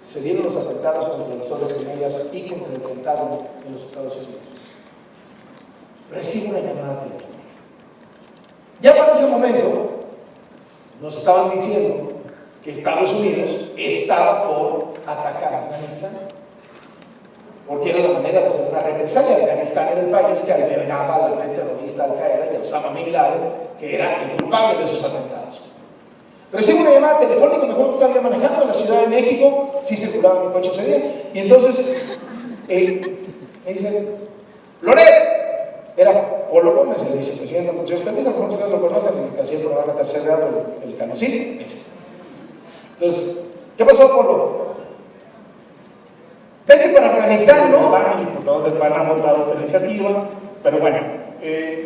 se dieron los atentados contra las Torres Gemelas y contra el Pentágono en los Estados Unidos. Recibo una llamada telefónica. Ya para ese momento nos estaban diciendo que Estados Unidos estaba por atacar a Afganistán, porque era la manera de hacer una represalia. Afganistán era el país que albergaba a la red terrorista Al-Qaeda y a Osama Bin Laden, que era el culpable de esos atentados. Recibo una llamada telefónica, me acuerdo que estaba ya manejando en la Ciudad de México, sí circulaba mi coche ese día, y entonces me dice, Loret, era Polo Gómez, el vicepresidente de la Comisión de Justicia, a lo mejor ustedes lo conocen, que hacía el programa Tercer Grado, el Canocito, ese. Entonces, ¿qué pasó, Polo? Vete para Afganistán, ¿no? Los diputados del PAN han votado esta iniciativa, pero bueno,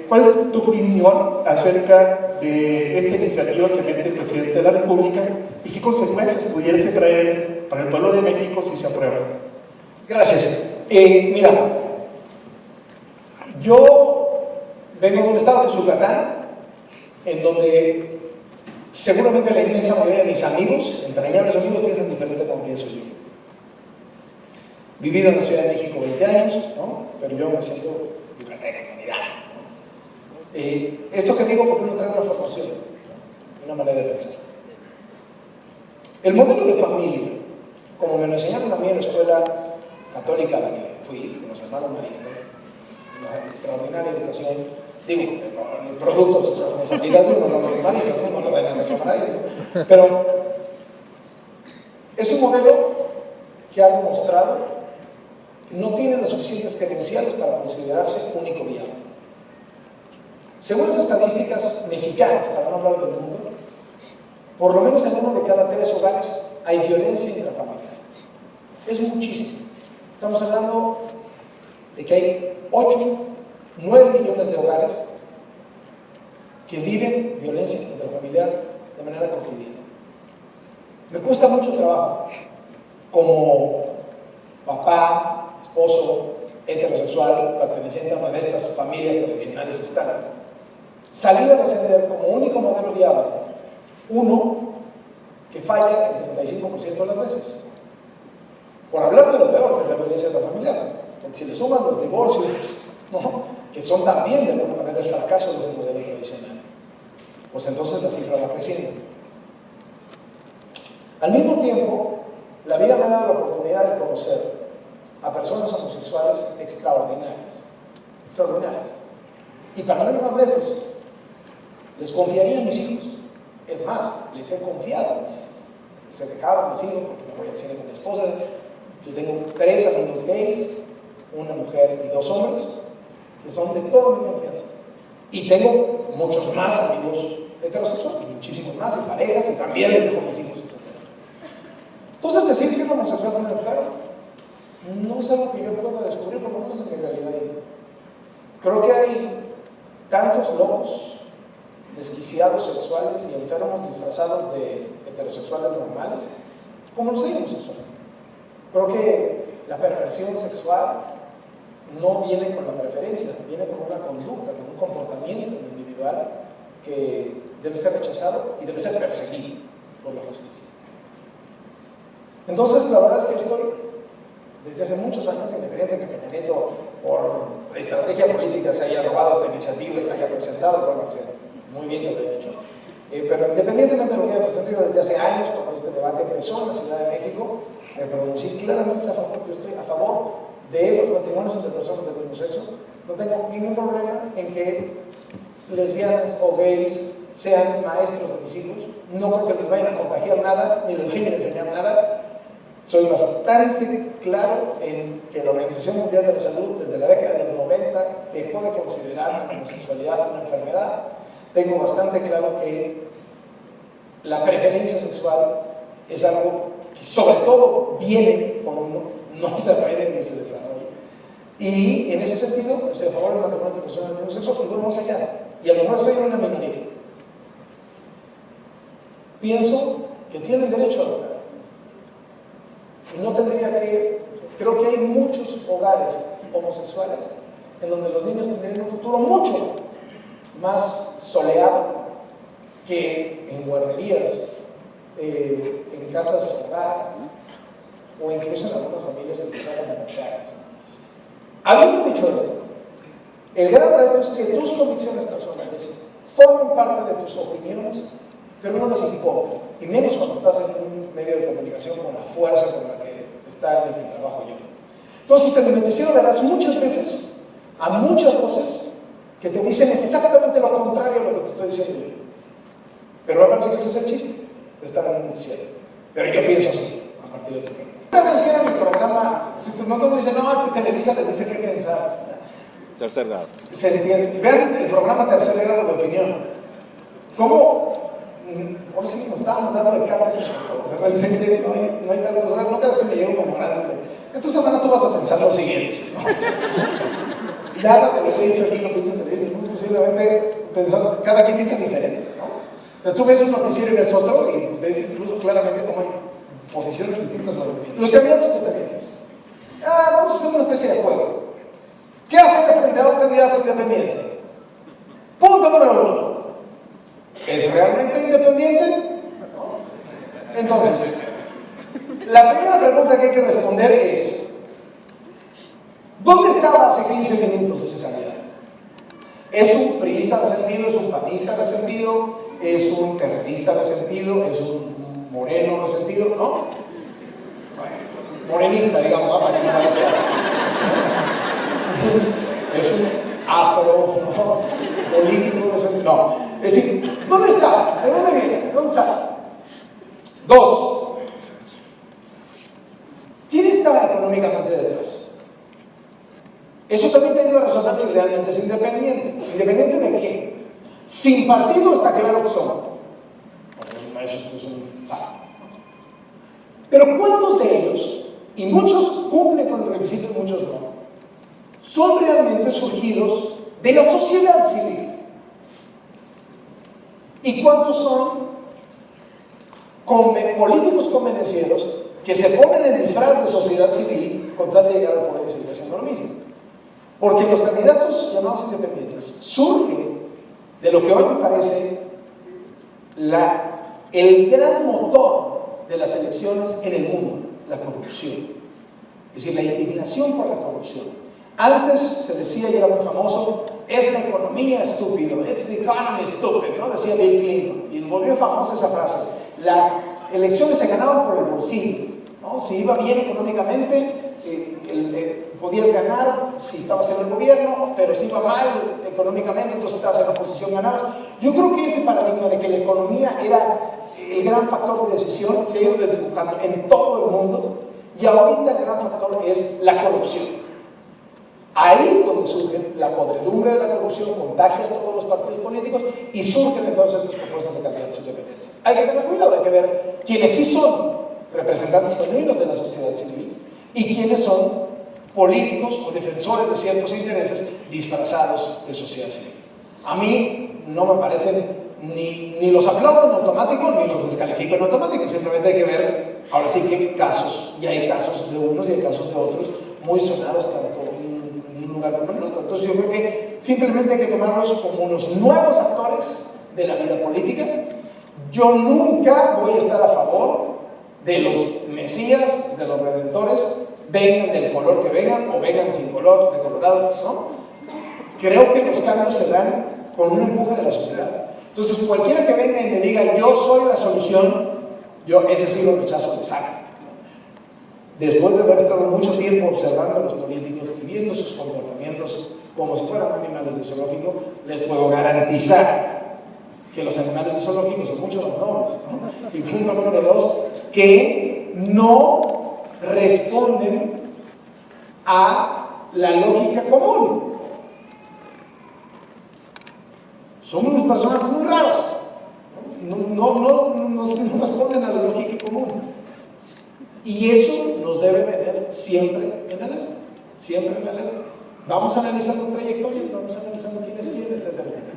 ¿cuál es tu opinión acerca de esta iniciativa que mete el presidente de la República y qué consecuencias pudiese traer para el pueblo de México si se aprueba? Gracias. Mira, yo vengo de un estado de Yucatán, en donde seguramente la inmensa mayoría de mis amigos, entrañables amigos, piensan diferente como pienso yo. Vivido en la Ciudad de México 20 años, ¿no? Pero yo me siento yucateco, comunidad, ¿no? Esto que digo porque uno trae una formación, ¿no? Una manera de pensar. El modelo de familia, como me lo enseñaron a mí en la escuela católica a la que fui, con los hermanos maristas, una extraordinaria educación, digo, el producto de su responsabilidad de uno, no de los maristas, no lo vayan a reclamar a ellos, ¿no? Pero es un modelo que ha demostrado que no tiene las suficientes credenciales para considerarse único viable. Según las estadísticas mexicanas, para no hablar del mundo, por lo menos en 1 de cada 3 hogares hay violencia intrafamiliar. Es muchísimo. Estamos hablando de que hay 8, 9 millones de hogares que viven violencia intrafamiliar de manera cotidiana. Me cuesta mucho trabajo como papá, esposo, heterosexual, perteneciente a una de estas familias tradicionales estándar, salir a defender como único modelo viable uno que falla el 35% de las veces. Por hablar de lo peor, que es la violencia intrafamiliar, porque si le suman los divorcios, ¿no?, que son también de alguna manera el fracaso de ese modelo tradicional, pues entonces la cifra va creciendo. Al mismo tiempo, la vida me ha dado la oportunidad de conocer a personas homosexuales extraordinarias. Y para no ir más lejos, les confiaría a mis hijos. Es más, les he confiado a mis hijos. Les he dejado a mis hijos porque me voy al cine con mi esposa. Yo tengo 3 amigos gays, una mujer y 2 hombres, que son de toda mi confianza. Y tengo muchos más amigos heterosexuales, muchísimos más, y parejas, y también les dejo a mis hijos. Entonces, decir que un homosexual es un enfermo no es algo que yo pueda descubrir, por lo menos en mi realidad. Creo que hay tantos locos, desquiciados sexuales y enfermos disfrazados de heterosexuales normales, como los hay homosexuales. Creo que la perversión sexual no viene con la preferencia, viene con una conducta, con un comportamiento individual que debe ser rechazado y debe ser perseguido por la justicia. Entonces, la verdad es que yo estoy desde hace muchos años, independiente de que Peña Nieto, por estrategia política, se haya robado esta iniciativa y la haya presentado, bueno, muy bien que lo haya hecho. Pero independientemente de lo que haya presentado desde hace años, cuando este debate empezó en la Ciudad de México, me pronuncié claramente a favor. Yo estoy a favor de los matrimonios entre personas del mismo sexo. No tengo ningún problema en que lesbianas o gays sean maestros de mis hijos. No creo que les vayan a contagiar nada, ni les vayan a enseñar nada. Soy bastante claro en que la Organización Mundial de la Salud, desde la década de los 90, dejó de considerar la homosexualidad una enfermedad. Tengo bastante claro que la preferencia sexual es algo que sobre todo viene cuando uno no se aprende ni se desarrolla. Y en ese sentido, estoy a favor del matrimonio entre personas del mismo sexo y voy más allá. Y a lo mejor estoy en una minoría. Pienso que tienen derecho a adoptar. Y no tendría que... Creo que hay muchos hogares homosexuales en donde los niños tendrían un futuro mucho más soleado que en guarderías, en casas hogar, o incluso en algunas familias se declaran democráticos. Habiendo dicho esto, el gran reto es que tus convicciones personales formen parte de tus opiniones, pero no las impongan, y menos cuando estás en un medio de comunicación con la fuerza con la que está en el que trabajo yo. Entonces, en el noticiero verás muchas veces a muchas voces que te dicen exactamente lo contrario a lo que te estoy diciendo yo. Pero me parece que ese es el chiste de estar en un noticiero. Pero yo pienso así, a partir de tu pregunta. Una vez vieron mi programa, si tu mamá me dice, no, es que Televisa te dice qué pensar. Tercer grado. Se entiende. Vean el programa Tercer Grado de Opinión. ¿Cómo? Ahora sí que nos estábamos dando de cartas y todo. O sea, realmente no hay tal cosa. No creas que me llegue un memorando. Esta semana tú vas a pensar lo siguiente, ¿no? Nada de lo que he dicho aquí, lo que dice Televisa, muy posiblemente pensando, cada quien viste diferente, ¿no? O sea, tú ves un noticiero y ves otro y ves incluso claramente cómo hay posiciones distintas sobre los candidatos independientes. Vamos a hacer una especie de juego. ¿Qué hacer frente a un candidato independiente? Punto número 1. ¿Es realmente independiente? ¿No? Entonces, la primera pregunta que hay que responder es: ¿dónde estaba hace 15 minutos ese candidato? ¿Es un priista resentido? ¿Es un panista resentido? ¿Es un terrorista resentido? ¿Es un moreno resentido? ¿No? Bueno, morenista, digamos, para que no parezca. ¿Es un afro, no, político resentido? No. Es decir, ¿dónde está? ¿De dónde viene? ¿De dónde sale? 2. ¿Quién está económicamente detrás? Eso también tiene que resolver si realmente es independiente. ¿Independiente de qué? Sin partido está claro que son. Eso es un fact. Pero ¿cuántos de ellos, y muchos cumplen con el requisito y muchos no, son realmente surgidos de la sociedad civil? ¿Y cuántos son políticos convenencieros que se ponen el disfraz de sociedad civil con tal de llegar al poder y seguir haciendo lo mismo? Porque los candidatos llamados independientes surgen de lo que hoy me parece el gran motor de las elecciones en el mundo, la corrupción. Es decir, la indignación por la corrupción. Antes se decía, y era muy famoso, es la economía estúpido, it's the economy stupid, ¿no? Decía Bill Clinton, y volvió famosa esa frase. Las elecciones se ganaban por el bolsillo, ¿no? Si iba bien económicamente, podías ganar si estabas en el gobierno, pero si iba mal económicamente, entonces estabas en la oposición, ganabas. Yo creo que ese paradigma de que la economía era el gran factor de decisión se ha ido desdibujando en todo el mundo, y ahorita el gran factor es la corrupción. Ahí es donde surge la podredumbre de la corrupción, contagia a todos los partidos políticos y surgen entonces estas propuestas de candidatos independientes. Hay que tener cuidado, hay que ver quiénes sí son representantes genuinos de la sociedad civil y quiénes son políticos o defensores de ciertos intereses disfrazados de sociedad civil. A mí no me parecen ni los aplaudo en automático ni los descalifico en automático, simplemente hay que ver ahora sí que casos, y hay casos de unos y hay casos de otros muy sonados tanto en un lugar como en otro. Entonces yo creo que simplemente hay que tomarlos como unos nuevos actores de la vida política. Yo nunca voy a estar a favor de los mesías, de los redentores, vengan del color que vengan o vengan sin color, de colorado, ¿no? Creo que los cambios se dan con un empuje de la sociedad. Entonces cualquiera que venga y me diga yo soy la solución, yo ese sí lo rechazo de saca. Después de haber estado mucho tiempo observando a los políticos y viendo sus comportamientos como si fueran animales de zoológico, les puedo garantizar que los animales de zoológico son mucho más nobles, ¿no? Y punto número 2, que no responden a la lógica común. Son unas personas muy raras, no responden a la lógica común. Y eso nos debe tener siempre en alerta, siempre en alerta. Vamos analizando trayectorias, vamos analizando quiénes quieren, etcétera, etcétera.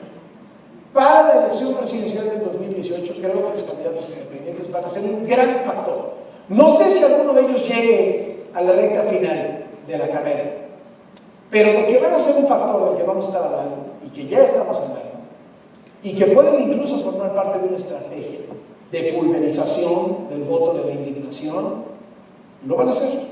Para la elección presidencial del 2018, creo que los candidatos independientes van a ser un gran factor. No sé si alguno de ellos llegue a la recta final de la carrera, pero de que van a ser un factor del que vamos a estar hablando, y que ya estamos hablando, y que pueden incluso formar parte de una estrategia de pulverización del voto de la indignación, Lo van a hacer.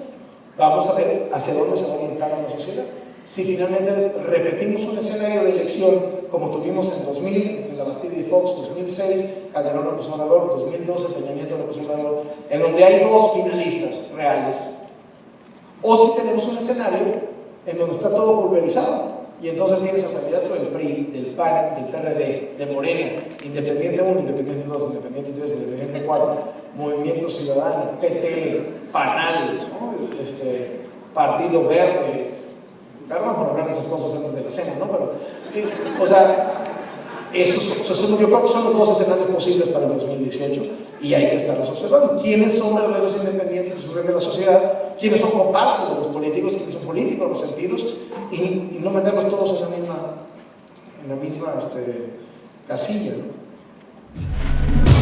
Vamos a ver hacia dónde se va a orientar la sociedad. Si finalmente repetimos un escenario de elección como tuvimos en 2000, entre la Bastida y Fox, 2006, Calderón López Obrador, 2012, Peña Nieto López Obrador, en donde hay dos finalistas reales, o si tenemos un escenario en donde está todo pulverizado, y entonces tienes al candidato del PRI, del PAN, del PRD, de Morena, Independiente 1, Independiente 2, Independiente 3, Independiente 4, Movimiento Ciudadano, PT, PANAL, ¿no? Partido Verde. Perdón por hablar de esas cosas antes de la cena, ¿no? Pero, o sea, yo creo que son los dos escenarios posibles para el 2018 y hay que estarlos observando. ¿Quiénes son verdaderos independientes de la sociedad? ¿Quiénes son comparsas de los políticos? ¿Quiénes son políticos, los sentidos? Y no meterlos todos en la misma casilla, ¿no?